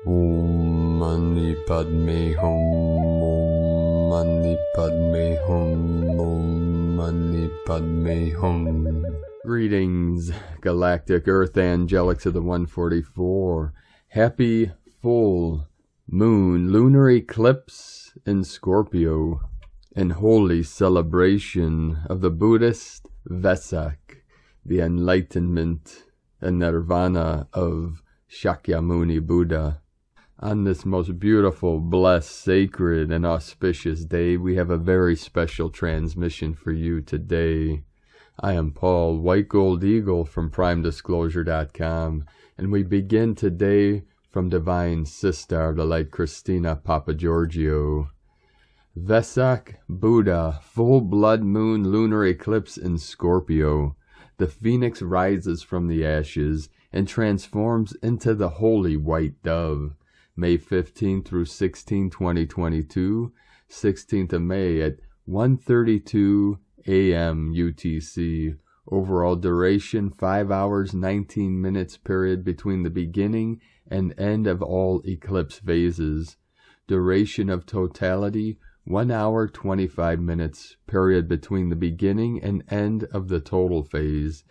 Om Mani Padme Hum, Om Mani Padme Hum, Om Mani Padme Hum. Greetings, Galactic Earth Angelics of the 144. Happy full moon lunar eclipse in Scorpio, and holy celebration of the Buddhist Vesak, the Enlightenment and Nirvana of Shakyamuni Buddha. On this most beautiful, blessed, sacred, and auspicious day, we have a very special transmission for you today. I am Paul, White Gold Eagle from PrimeDisclosure.com, and we begin today from Divine Sister of the Light Christina Papagiorgio. Vesak Buddha, full blood moon lunar eclipse in Scorpio. The phoenix rises from the ashes and transforms into the holy white dove. May 15 through 16, 2022, 16th of May at 1:32 a.m. UTC. Overall duration 5 hours 19 minutes period between the beginning and end of all eclipse phases. Duration of totality 1 hour 25 minutes period between the beginning and end of the total phase.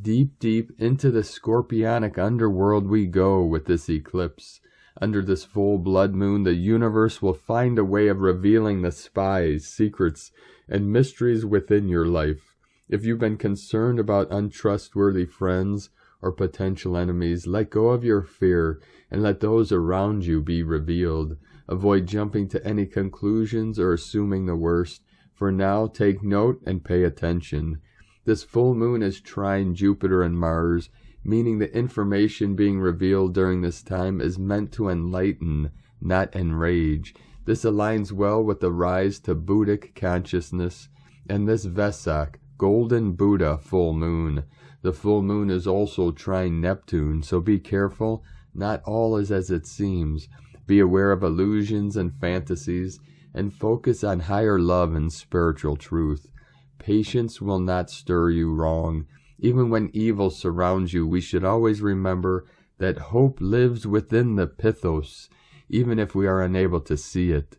Deep, deep into the scorpionic underworld we go with this eclipse. Under this full blood moon, the universe will find a way of revealing the spies, secrets, and mysteries within your life. If you've been concerned about untrustworthy friends or potential enemies, let go of your fear and let those around you be revealed. Avoid jumping to any conclusions or assuming the worst. For now, take note and pay attention. This full moon is trine Jupiter and Mars, meaning the information being revealed during this time is meant to enlighten, not enrage. This aligns well with the rise to Buddhic consciousness and this Vesak, golden Buddha full moon. The full moon is also trine Neptune, so be careful. Not all is as it seems. Be aware of illusions and fantasies, and focus on higher love and spiritual truth. Patience will not stir you wrong. Even when evil surrounds you, we should always remember that hope lives within the pithos, even if we are unable to see it.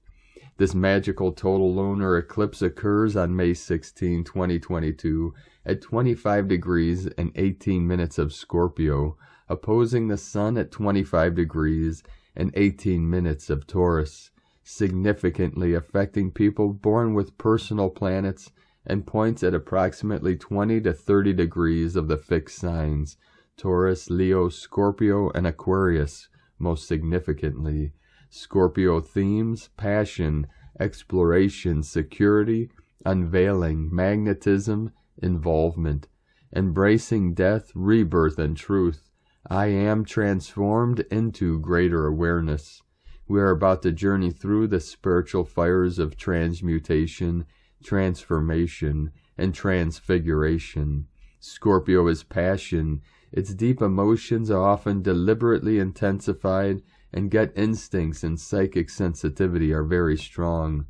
This magical total lunar eclipse occurs on May 16, 2022, at 25 degrees and 18 minutes of Scorpio, opposing the Sun at 25 degrees and 18 minutes of Taurus, significantly affecting people born with personal planets and points at approximately 20 to 30 degrees of the fixed signs, Taurus, Leo, Scorpio, and Aquarius, most significantly. Scorpio themes: passion, exploration, security, unveiling, magnetism, involvement, embracing death, rebirth, and truth. I am transformed into greater awareness. We are about to journey through the spiritual fires of transmutation, transformation, and transfiguration. Scorpio is passion. Its deep emotions are often deliberately intensified, and gut instincts and psychic sensitivity are very strong,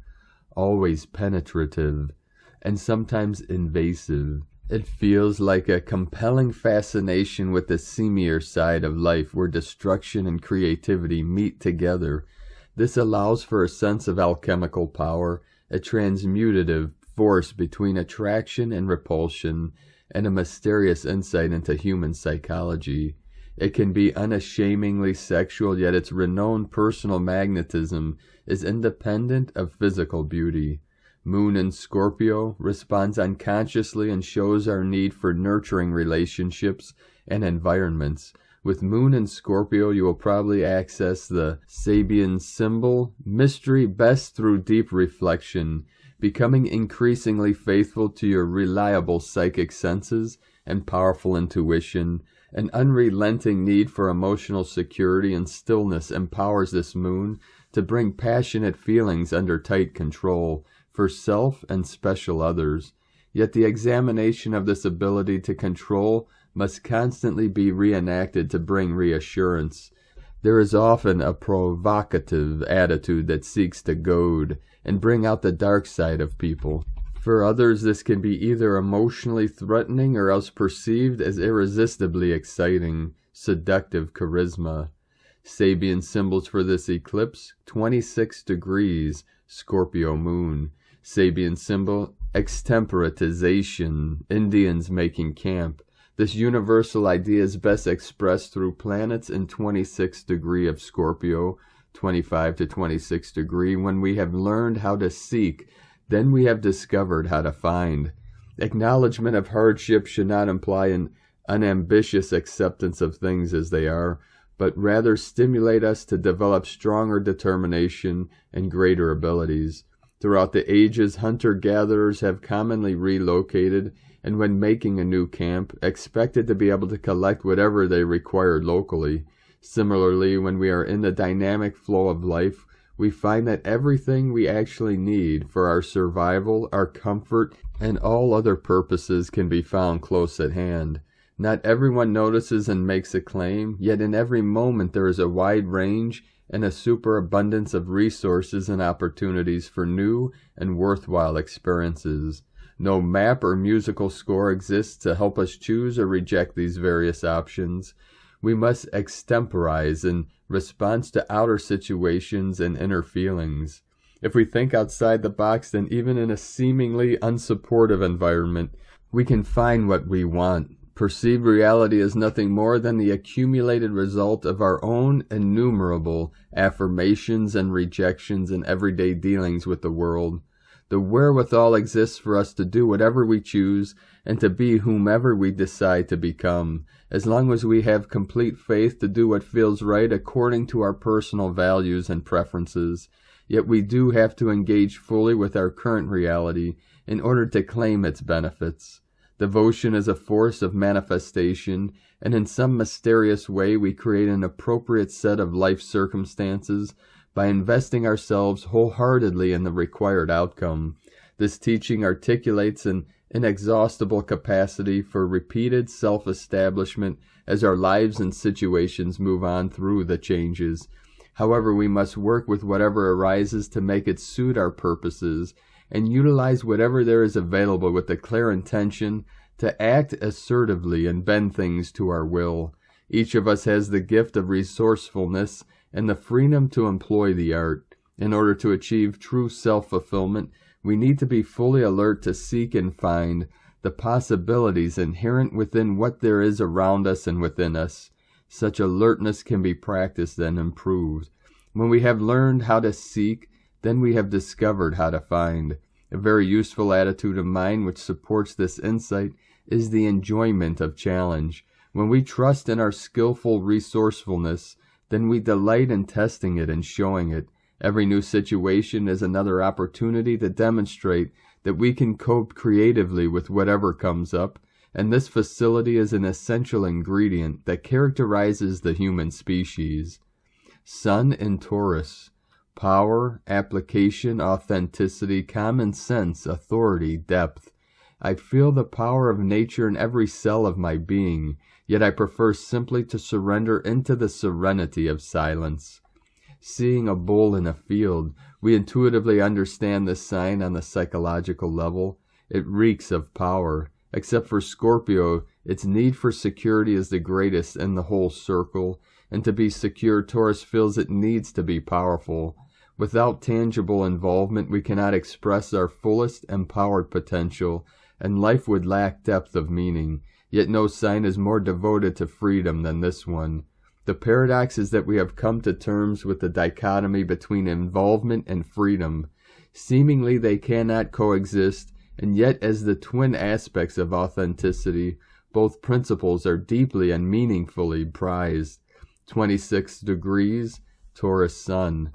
always penetrative, and sometimes invasive. It feels like a compelling fascination with the seamier side of life where destruction and creativity meet together. This allows for a sense of alchemical power, a transmutative force between attraction and repulsion, and a mysterious insight into human psychology. It can be unashamedly sexual, yet its renowned personal magnetism is independent of physical beauty. Moon in Scorpio responds unconsciously and shows our need for nurturing relationships and environments. With Moon in Scorpio, you will probably access the Sabian symbol, mystery best through deep reflection, becoming increasingly faithful to your reliable psychic senses and powerful intuition. An unrelenting need for emotional security and stillness empowers this moon to bring passionate feelings under tight control for self and special others. Yet the examination of this ability to control must constantly be reenacted to bring reassurance. There is often a provocative attitude that seeks to goad and bring out the dark side of people. For others, this can be either emotionally threatening or else perceived as irresistibly exciting, seductive charisma. Sabian symbols for this eclipse, 26 degrees, Scorpio moon. Sabian symbol, extemporatization, Indians making camp. This universal idea is best expressed through planets in 26 degree of Scorpio, 25 to 26 degree. When we have learned how to seek, then we have discovered how to find. Acknowledgement of hardship should not imply an unambitious acceptance of things as they are, but rather stimulate us to develop stronger determination and greater abilities. Throughout the ages, hunter-gatherers have commonly relocated, and when making a new camp, expected to be able to collect whatever they required locally. Similarly, when we are in the dynamic flow of life, we find that everything we actually need for our survival, our comfort, and all other purposes can be found close at hand. Not everyone notices and makes a claim, yet in every moment there is a wide range and a superabundance of resources and opportunities for new and worthwhile experiences. No map or musical score exists to help us choose or reject these various options. We must extemporize in response to outer situations and inner feelings. If we think outside the box, then even in a seemingly unsupportive environment, we can find what we want. Perceived reality is nothing more than the accumulated result of our own innumerable affirmations and rejections in everyday dealings with the world. The wherewithal exists for us to do whatever we choose and to be whomever we decide to become, as long as we have complete faith to do what feels right according to our personal values and preferences. Yet we do have to engage fully with our current reality in order to claim its benefits. Devotion is a force of manifestation, and in some mysterious way we create an appropriate set of life circumstances by investing ourselves wholeheartedly in the required outcome. This teaching articulates an inexhaustible capacity for repeated self-establishment as our lives and situations move on through the changes. However, we must work with whatever arises to make it suit our purposes, and utilize whatever there is available with the clear intention to act assertively and bend things to our will. Each of us has the gift of resourcefulness and the freedom to employ the art. In order to achieve true self-fulfillment, we need to be fully alert to seek and find the possibilities inherent within what there is around us and within us. Such alertness can be practiced and improved. When we have learned how to seek, then we have discovered how to find. A very useful attitude of mind which supports this insight is the enjoyment of challenge. When we trust in our skillful resourcefulness, then we delight in testing it and showing it. Every new situation is another opportunity to demonstrate that we can cope creatively with whatever comes up, and this facility is an essential ingredient that characterizes the human species. Sun in Taurus. Power, application, authenticity, common sense, authority, depth. I feel the power of nature in every cell of my being, yet I prefer simply to surrender into the serenity of silence. Seeing a bull in a field, we intuitively understand this sign on the psychological level. It reeks of power. Except for Scorpio, its need for security is the greatest in the whole circle, and to be secure, Taurus feels it needs to be powerful. Without tangible involvement, we cannot express our fullest empowered potential, and life would lack depth of meaning. Yet no sign is more devoted to freedom than this one. The paradox is that we have come to terms with the dichotomy between involvement and freedom. Seemingly they cannot coexist, and yet as the twin aspects of authenticity, both principles are deeply and meaningfully prized. 26 degrees, Taurus Sun.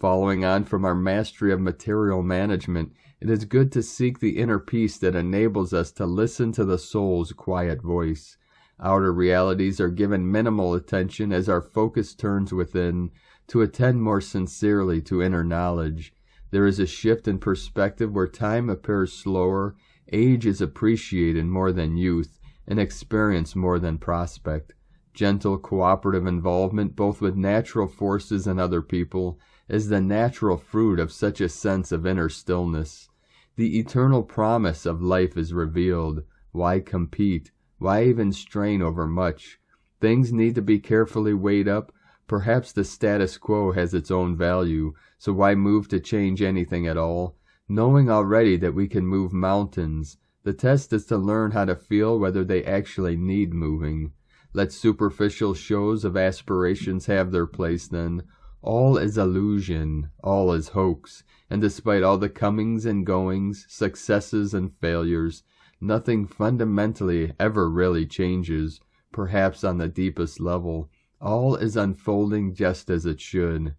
Following on from our mastery of material management, it is good to seek the inner peace that enables us to listen to the soul's quiet voice. Outer realities are given minimal attention as our focus turns within to attend more sincerely to inner knowledge. There is a shift in perspective where time appears slower, age is appreciated more than youth, and experience more than prospect. Gentle cooperative involvement both with natural forces and other people is the natural fruit of such a sense of inner stillness. The eternal promise of life is revealed. Why compete? Why even strain over much? Things need to be carefully weighed up, Perhaps the status quo has its own value, so why move to change anything at all? Knowing already that we can move mountains, the test is to learn how to feel whether they actually need moving. Let superficial shows of aspirations have their place then. All is illusion, all is hoax, and despite all the comings and goings, successes and failures, nothing fundamentally ever really changes, perhaps on the deepest level. All is unfolding just as it should.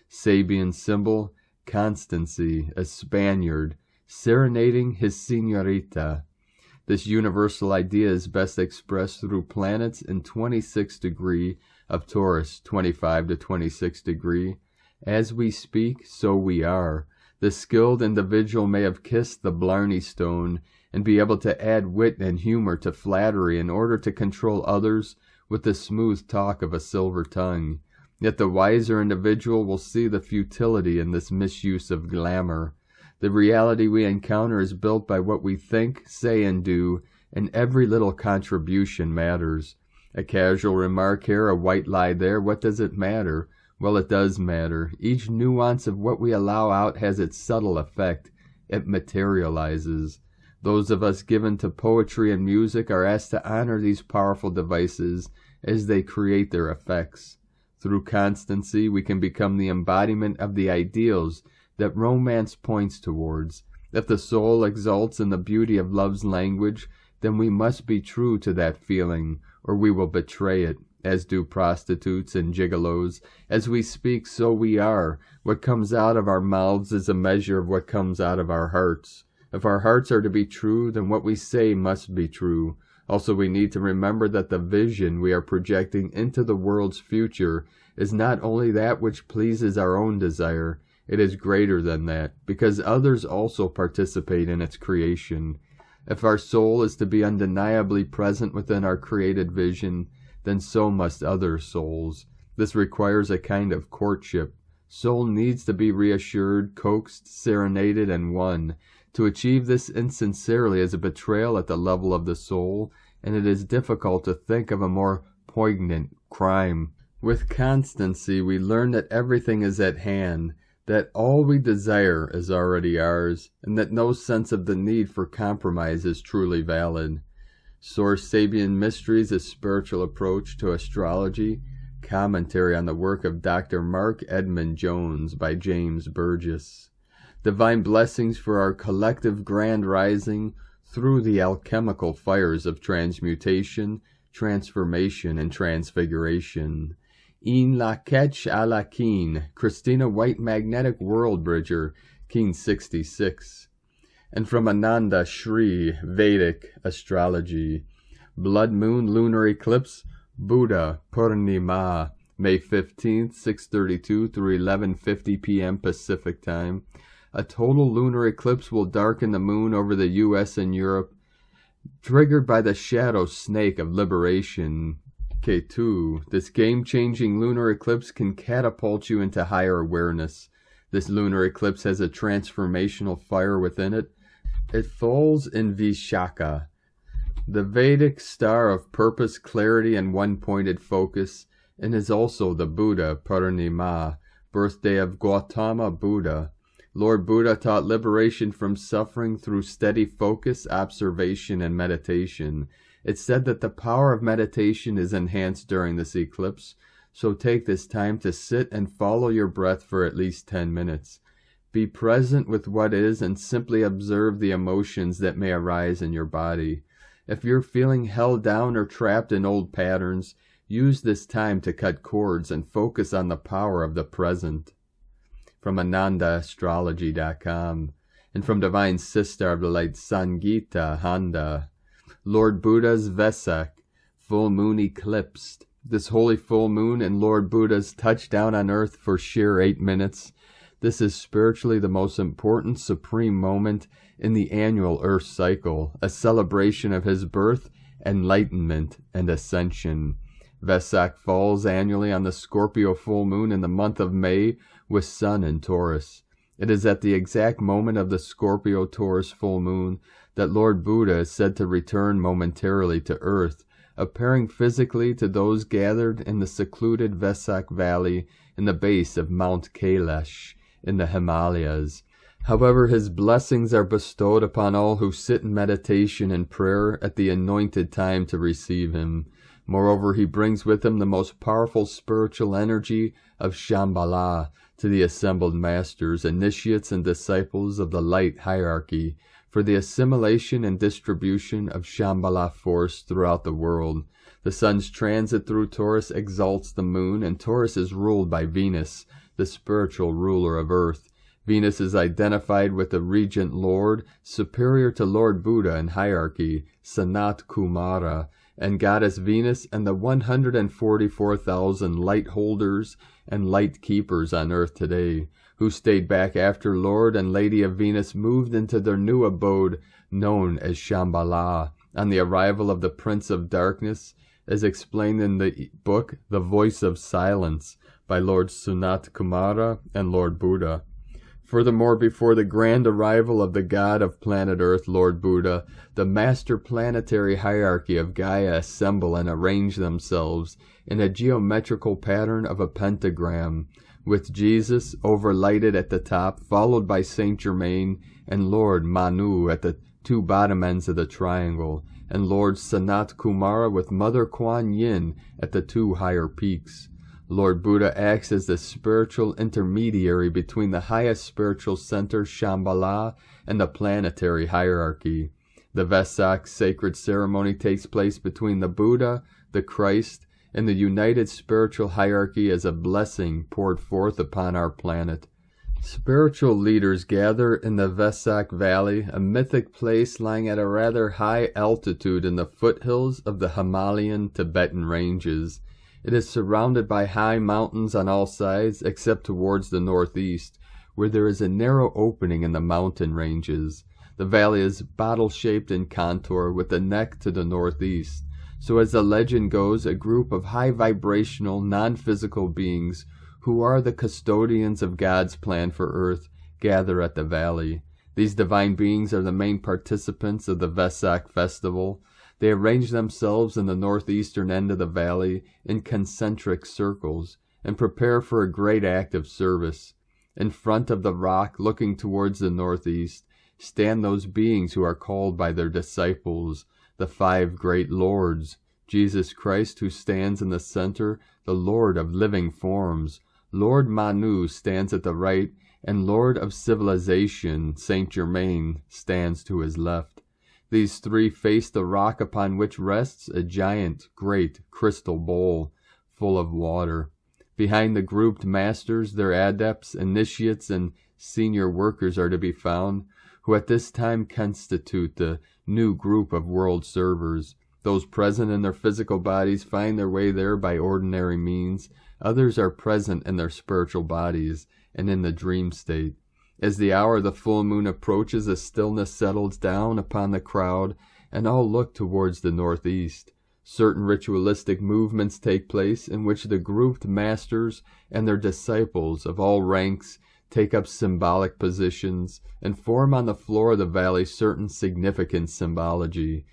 Sabian symbol, constancy, a Spaniard, serenading his señorita. This universal idea is best expressed through planets in 26 degree of Taurus, 25 to 26 degree. As we speak, so we are. The skilled individual may have kissed the Blarney Stone and be able to add wit and humor to flattery in order to control others with the smooth talk of a silver tongue. Yet the wiser individual will see the futility in this misuse of glamour. The reality we encounter is built by what we think, say, and do, and every little contribution matters. A casual remark here, a white lie there, what does it matter? Well, it does matter. Each nuance of what we allow out has its subtle effect. It materializes. Those of us given to poetry and music are asked to honor these powerful devices as they create their effects. Through constancy, we can become the embodiment of the ideals that romance points towards. If the soul exults in the beauty of love's language, then we must be true to that feeling, or we will betray it, as do prostitutes and gigolos. As we speak, so we are. What comes out of our mouths is a measure of what comes out of our hearts. If our hearts are to be true, then what we say must be true. Also, we need to remember that the vision we are projecting into the world's future is not only that which pleases our own desire, it is greater than that, because others also participate in its creation. If our soul is to be undeniably present within our created vision, then so must other souls. This requires a kind of courtship. Soul needs to be reassured, coaxed, serenaded, and won. To achieve this insincerely is a betrayal at the level of the soul, and it is difficult to think of a more poignant crime. With constancy, we learn that everything is at hand, that all we desire is already ours, and that no sense of the need for compromise is truly valid. Source Sabian Mysteries, a spiritual approach to astrology. Commentary on the work of Dr. Mark Edmund Jones by James Burgess. Divine blessings for our collective grand rising through the alchemical fires of transmutation, transformation, and transfiguration. In la Ketch a la Keen, Christina White Magnetic World Bridger, Keen 66. And from Ananda Shri, Vedic Astrology. Blood Moon Lunar Eclipse, Buddha, Purnima, May 15th, 6:32 through 11:50 p.m. Pacific Time. A total lunar eclipse will darken the moon over the U.S. and Europe, triggered by the shadow snake of liberation, Ketu. This game-changing lunar eclipse can catapult you into higher awareness. This lunar eclipse has a transformational fire within it. It falls in Vishaka, the Vedic star of purpose, clarity, and one-pointed focus, and is also the Buddha, Purnima, birthday of Gautama Buddha. Lord Buddha taught liberation from suffering through steady focus, observation, and meditation. It's said that the power of meditation is enhanced during this eclipse, so take this time to sit and follow your breath for at least 10 minutes. Be present with what is and simply observe the emotions that may arise in your body. If you're feeling held down or trapped in old patterns, use this time to cut cords and focus on the power of the present. From AnandaAstrology.com, and from Divine Sister of the Light Sangita Handa. Lord Buddha's Vesak, full moon eclipsed. This holy full moon and Lord Buddha's touchdown on earth for sheer 8 minutes. This is spiritually the most important supreme moment in the annual earth cycle, a celebration of his birth, enlightenment, and ascension. Vesak falls annually on the Scorpio full moon in the month of May, with Sun in Taurus. It is at the exact moment of the Scorpio-Taurus full moon that Lord Buddha is said to return momentarily to earth, appearing physically to those gathered in the secluded Vesak Valley in the base of Mount Kailash in the Himalayas. However, his blessings are bestowed upon all who sit in meditation and prayer at the anointed time to receive him. Moreover, he brings with him the most powerful spiritual energy of Shambhala to the assembled masters, initiates, and disciples of the light hierarchy for the assimilation and distribution of Shambhala force throughout the world. The sun's transit through Taurus exalts the moon, and Taurus is ruled by Venus, the spiritual ruler of earth. Venus is identified with the regent lord, superior to Lord Buddha in hierarchy, Sanat Kumara, and Goddess Venus and the 144,000 light holders and light keepers on earth today, who stayed back after Lord and Lady of Venus moved into their new abode known as Shambhala on the arrival of the Prince of Darkness, as explained in the book The Voice of Silence by Lord Sanat Kumara and Lord Buddha. Furthermore, before the grand arrival of the god of planet Earth, Lord Buddha, the master planetary hierarchy of Gaia assemble and arrange themselves in a geometrical pattern of a pentagram, with Jesus overlighted at the top, followed by Saint Germain and Lord Manu at the two bottom ends of the triangle, and Lord Sanat Kumara with Mother Kuan Yin at the two higher peaks. Lord Buddha acts as the spiritual intermediary between the highest spiritual center, Shambhala, and the planetary hierarchy. The Vesak sacred ceremony takes place between the Buddha, the Christ, and the united spiritual hierarchy as a blessing poured forth upon our planet. Spiritual leaders gather in the Vesak Valley, a mythic place lying at a rather high altitude in the foothills of the Himalayan Tibetan ranges. It is surrounded by high mountains on all sides except towards the northeast, where there is a narrow opening in the mountain ranges. The valley is bottle-shaped in contour with a neck to the northeast. So as the legend goes, a group of high-vibrational, non-physical beings who are the custodians of God's plan for Earth gather at the valley. These divine beings are the main participants of the Vesak festival. They arrange themselves in the northeastern end of the valley in concentric circles and prepare for a great act of service. In front of the rock, looking towards the northeast, stand those beings who are called by their disciples, the five great lords, Jesus Christ, who stands in the center, the Lord of living forms. Lord Manu stands at the right, and Lord of civilization, Saint Germain, stands to his left. These three face the rock upon which rests a giant, great crystal bowl full of water. Behind the grouped masters, their adepts, initiates, and senior workers are to be found, who at this time constitute the new group of world servers. Those present in their physical bodies find their way there by ordinary means. Others are present in their spiritual bodies and in the dream state. As the hour of the full moon approaches, a stillness settles down upon the crowd, and all look towards the northeast. Certain ritualistic movements take place in which the grouped masters and their disciples of all ranks take up symbolic positions and form on the floor of the valley certain significant symbology.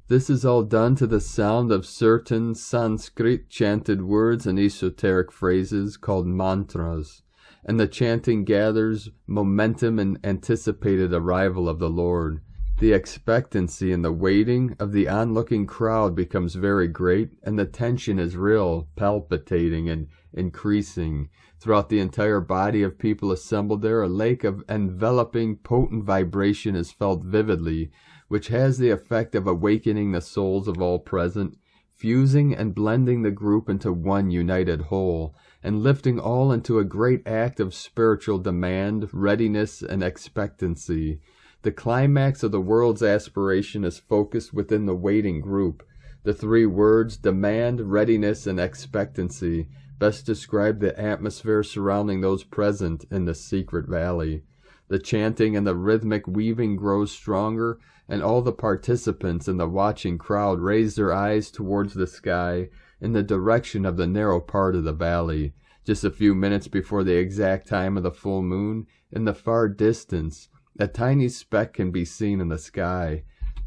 This is all done to the sound of certain Sanskrit chanted words and esoteric phrases called mantras, and the chanting gathers momentum in anticipated arrival of the Lord. The expectancy and the waiting of the onlooking crowd becomes very great, and the tension is real, palpitating and increasing. Throughout the entire body of people assembled there, a lake of enveloping, potent vibration is felt vividly, which has the effect of awakening the souls of all present, fusing and blending the group into one united whole, and lifting all into a great act of spiritual demand, readiness, and expectancy. The climax of the world's aspiration is focused within the waiting group. The three words, demand, readiness, and expectancy, best describe the atmosphere surrounding those present in the secret valley. The chanting and the rhythmic weaving grows stronger, and all the participants in the watching crowd raise their eyes towards the sky in the direction of the narrow part of the valley. Just a few minutes before the exact time of the full moon, in the far distance, a tiny speck can be seen in the sky.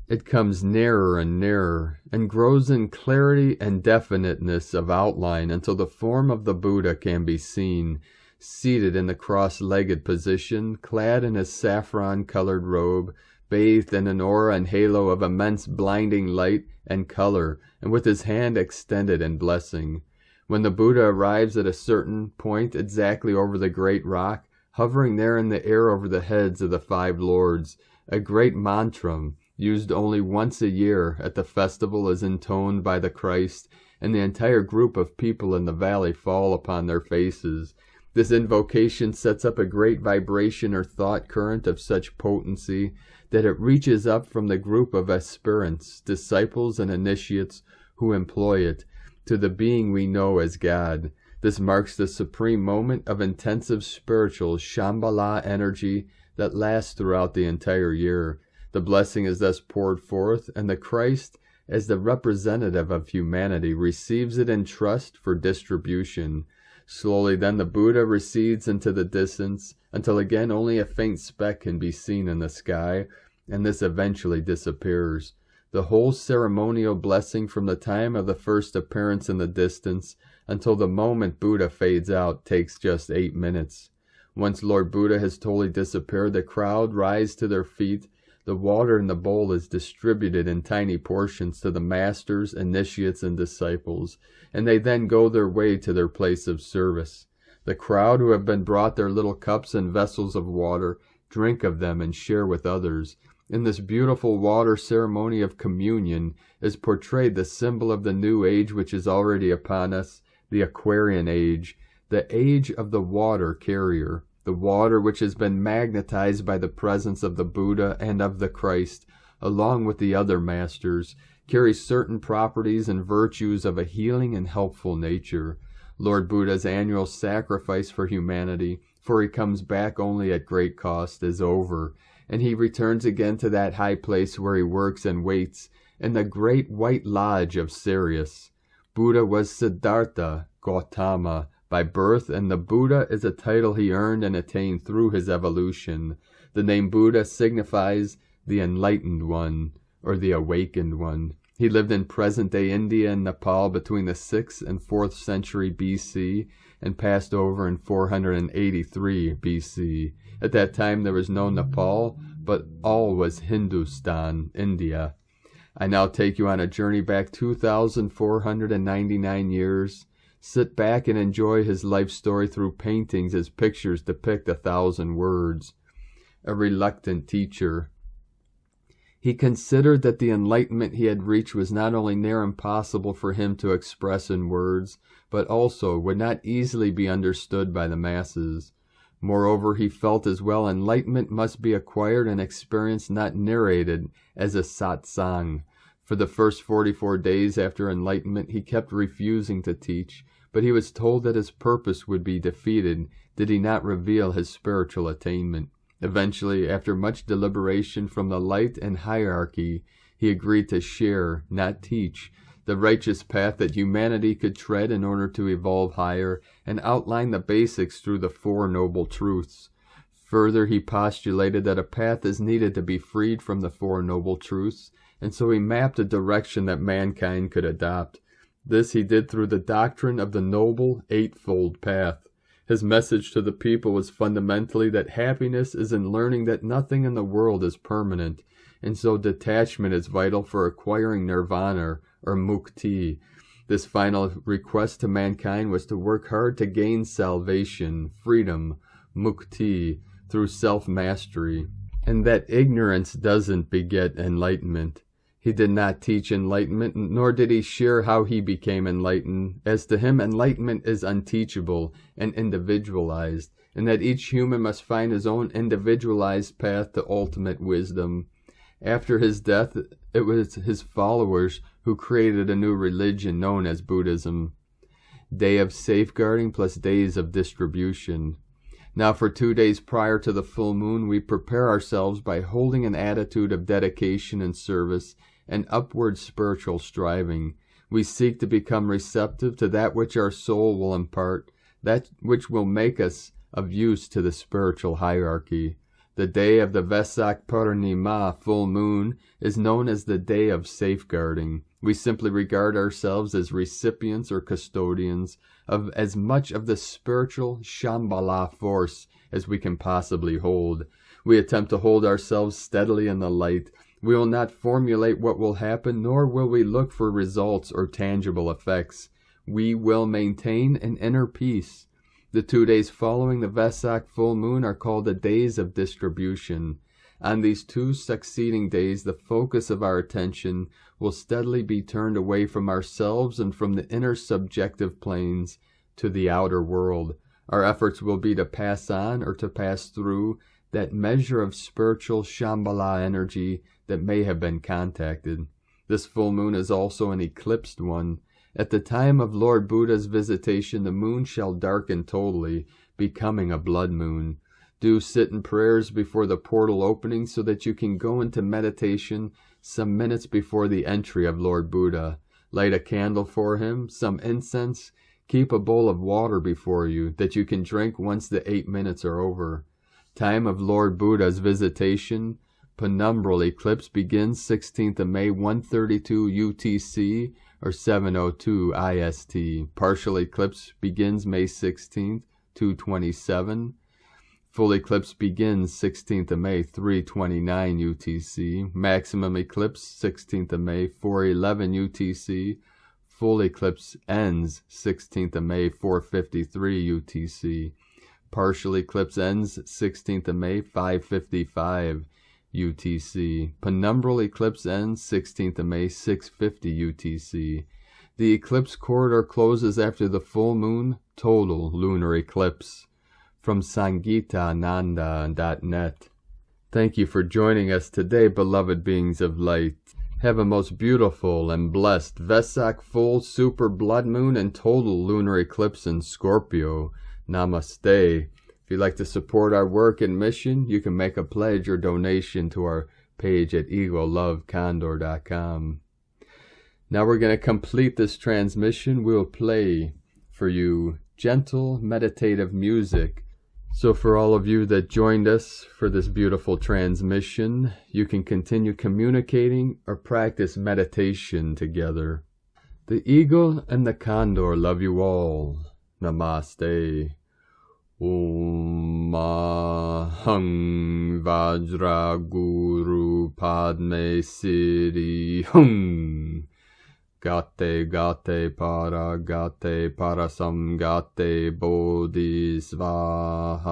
It comes nearer and nearer, and grows in clarity and definiteness of outline until the form of the Buddha can be seen, seated in the cross-legged position, clad in his saffron-colored robe, bathed in an aura and halo of immense blinding light and color, and with his hand extended in blessing. When the Buddha arrives at a certain point exactly over the great rock, hovering there in the air over the heads of the 5 lords, a great mantram, used only once a year at the festival, is intoned by the Christ, and the entire group of people in the valley fall upon their faces. This invocation sets up a great vibration or thought current of such potency that it reaches up from the group of aspirants, disciples, and initiates who employ it, to the being we know as God. This marks the supreme moment of intensive spiritual Shambhala energy that lasts throughout the entire year. The blessing is thus poured forth, and the Christ, as the representative of humanity, receives it in trust for distribution. Slowly then the Buddha recedes into the distance, until again only a faint speck can be seen in the sky, and this eventually disappears. The whole ceremonial blessing from the time of the first appearance in the distance until the moment Buddha fades out takes just 8 minutes. Once Lord Buddha has totally disappeared, the crowd rise to their feet. The water in the bowl is distributed in tiny portions to the masters, initiates, and disciples, and they then go their way to their place of service. The crowd, who have been brought their little cups and vessels of water, drink of them and share with others. In this beautiful water ceremony of communion is portrayed the symbol of the new age which is already upon us, the Aquarian age, the age of the water carrier. The water, which has been magnetized by the presence of the Buddha and of the Christ, along with the other masters, carries certain properties and virtues of a healing and helpful nature. Lord Buddha's annual sacrifice for humanity, for he comes back only at great cost, is over, and he returns again to that high place where he works and waits, in the great white lodge of Sirius. Buddha was Siddhartha Gautama by birth, and the Buddha is a title he earned and attained through his evolution. The name Buddha signifies the enlightened one, or the awakened one. He lived in present-day India and Nepal between the 6th and 4th century BC, and passed over in 483 BC. At that time there was no Nepal, but all was Hindustan, India. I now take you on a journey back 2,499 years. Sit back and enjoy his life story through paintings as pictures depict 1,000 words. A reluctant teacher. He considered that the enlightenment he had reached was not only near impossible for him to express in words, but also would not easily be understood by the masses. Moreover, he felt as well enlightenment must be acquired and experienced, not narrated as a satsang. For the first 44 days after enlightenment he kept refusing to teach, but he was told that his purpose would be defeated did he not reveal his spiritual attainment. Eventually, after much deliberation from the light and hierarchy, he agreed to share, not teach, the righteous path that humanity could tread in order to evolve higher, and outline the basics through the 4 noble truths. Further, he postulated that a path is needed to be freed from the 4 noble truths, and so he mapped a direction that mankind could adopt. This he did through the doctrine of the Noble Eightfold Path. His message to the people was fundamentally that happiness is in learning that nothing in the world is permanent, and so detachment is vital for acquiring nirvana, or mukti. This final request to mankind was to work hard to gain salvation, freedom, mukti, through self-mastery, and that ignorance doesn't beget enlightenment. He did not teach enlightenment, nor did he share how he became enlightened. As to him, enlightenment is unteachable and individualized, and that each human must find his own individualized path to ultimate wisdom. After his death, it was his followers who created a new religion known as Buddhism. Day of safeguarding plus days of distribution. Now for 2 days prior to the full moon, we prepare ourselves by holding an attitude of dedication and service and upward spiritual striving. We seek to become receptive to that which our soul will impart, that which will make us of use to the spiritual hierarchy. The day of the Vesak Purnima full moon is known as the day of safeguarding. We simply regard ourselves as recipients or custodians of as much of the spiritual Shambhala force as we can possibly hold. We attempt to hold ourselves steadily in the light. We will not formulate what will happen, nor will we look for results or tangible effects. We will maintain an inner peace. The 2 days following the Vesak full moon are called the days of distribution. On these 2 succeeding days, the focus of our attention will steadily be turned away from ourselves and from the inner subjective planes to the outer world. Our efforts will be to pass on or to pass through that measure of spiritual Shambhala energy that may have been contacted. This full moon is also an eclipsed one. At the time of Lord Buddha's visitation, the moon shall darken totally, becoming a blood moon. Do sit in prayers before the portal opening so that you can go into meditation some minutes before the entry of Lord Buddha. Light a candle for him, some incense. Keep a bowl of water before you that you can drink once the 8 minutes are over. Time of Lord Buddha's visitation. Penumbral eclipse begins 16th of May, 1:32 UTC or 7:02 IST. Partial eclipse begins May 16th, 2:27. Full eclipse begins 16th of May, 3:29 UTC. Maximum eclipse 16th of May, 4:11 UTC. Full eclipse ends 16th of May, 4:53 UTC. Partial eclipse ends 16th of May, 5:55 UTC. Penumbral eclipse ends 16th of May, 6:50 UTC. The eclipse corridor closes after the full moon total lunar eclipse. From SangitaAnanda.net. Thank you for joining us today, beloved beings of light. Have a most beautiful and blessed Vesak full super blood moon and total lunar eclipse in Scorpio. Namaste. If you'd like to support our work and mission, you can make a pledge or donation to our page at egolovecondor.com. Now we're going to complete this transmission. We'll play for you gentle meditative music. So for all of you that joined us for this beautiful transmission, you can continue communicating or practice meditation together. The eagle and the condor love you all. Namaste. Om Hung Vajra Guru Padme Siddhi Hung Gate Gate Parasam Gate Bodhisvaha.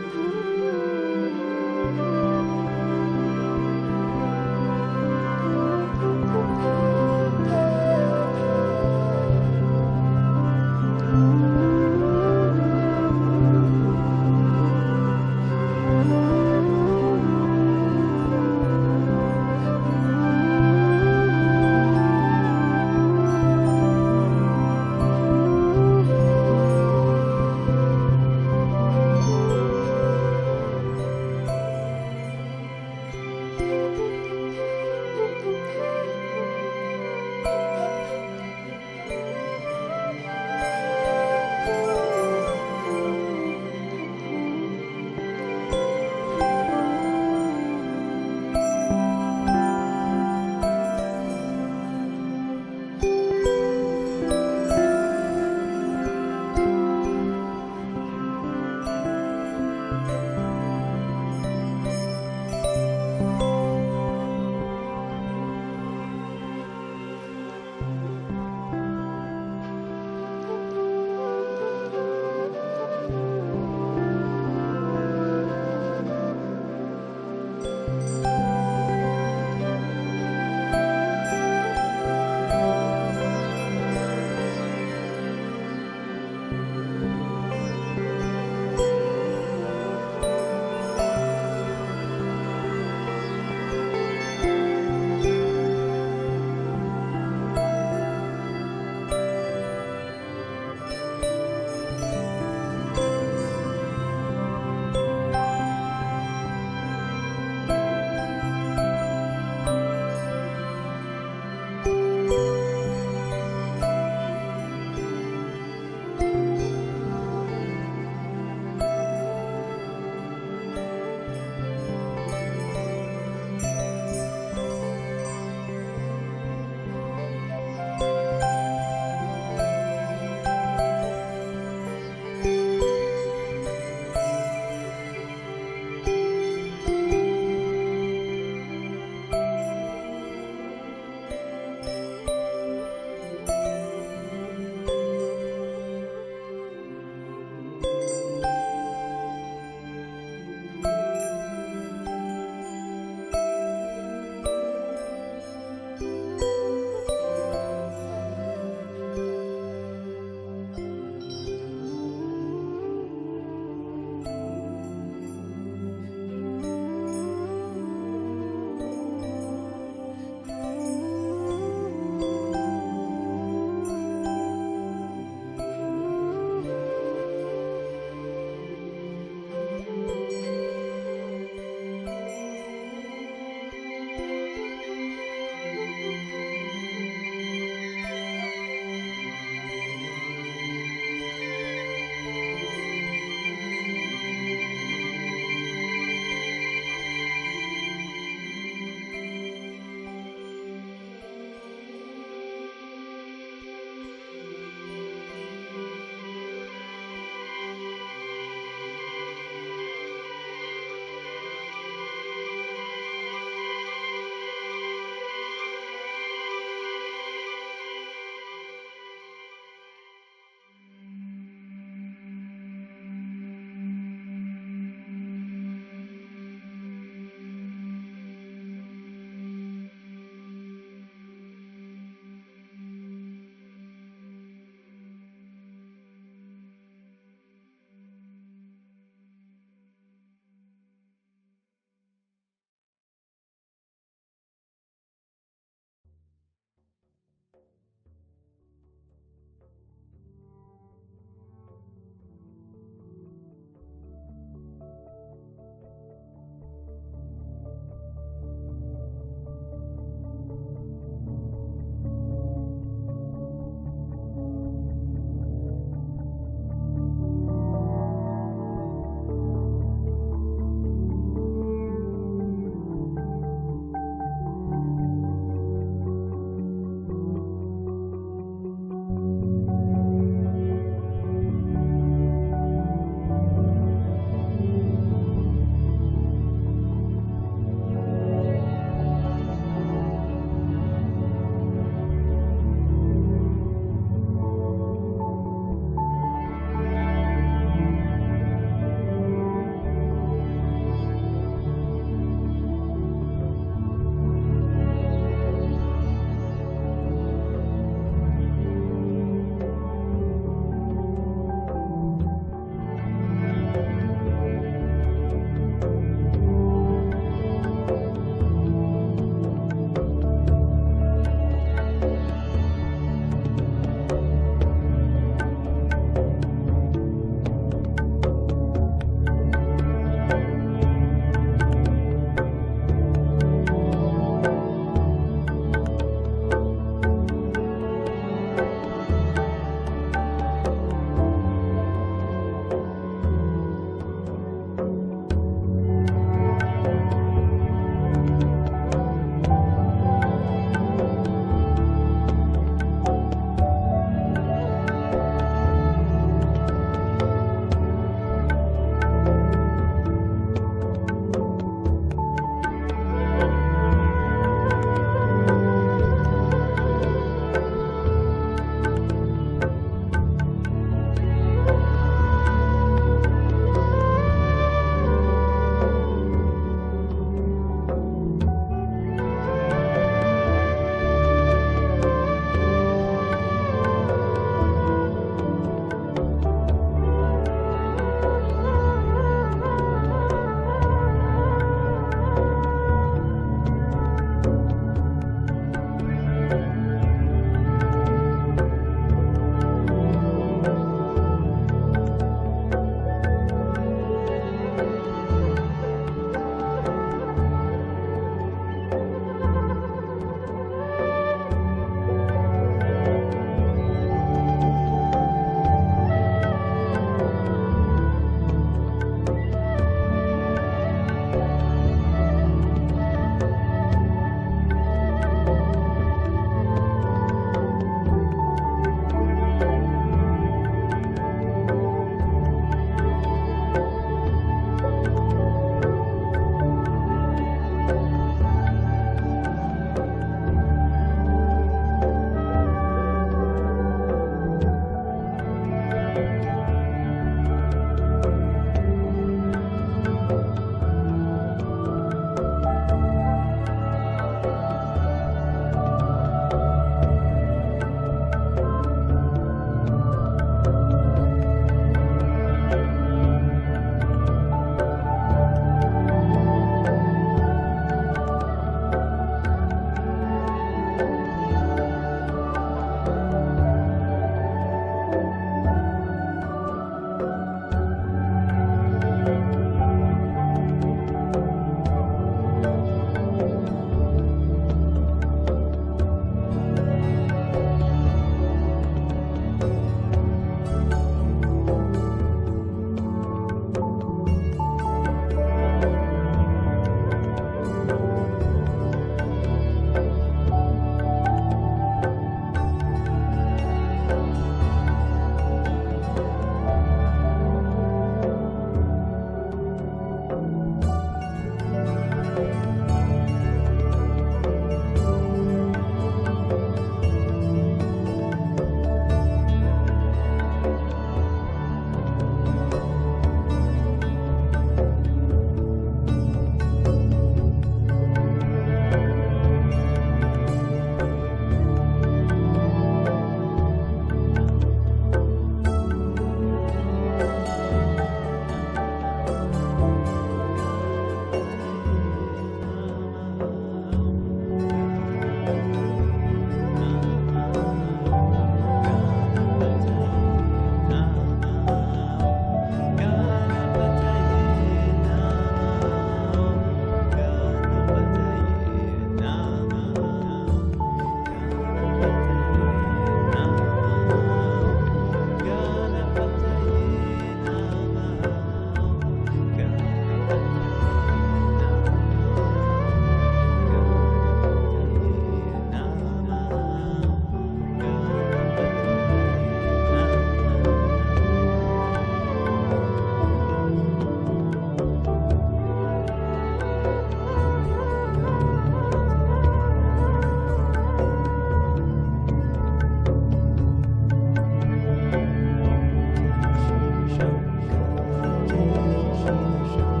Shh.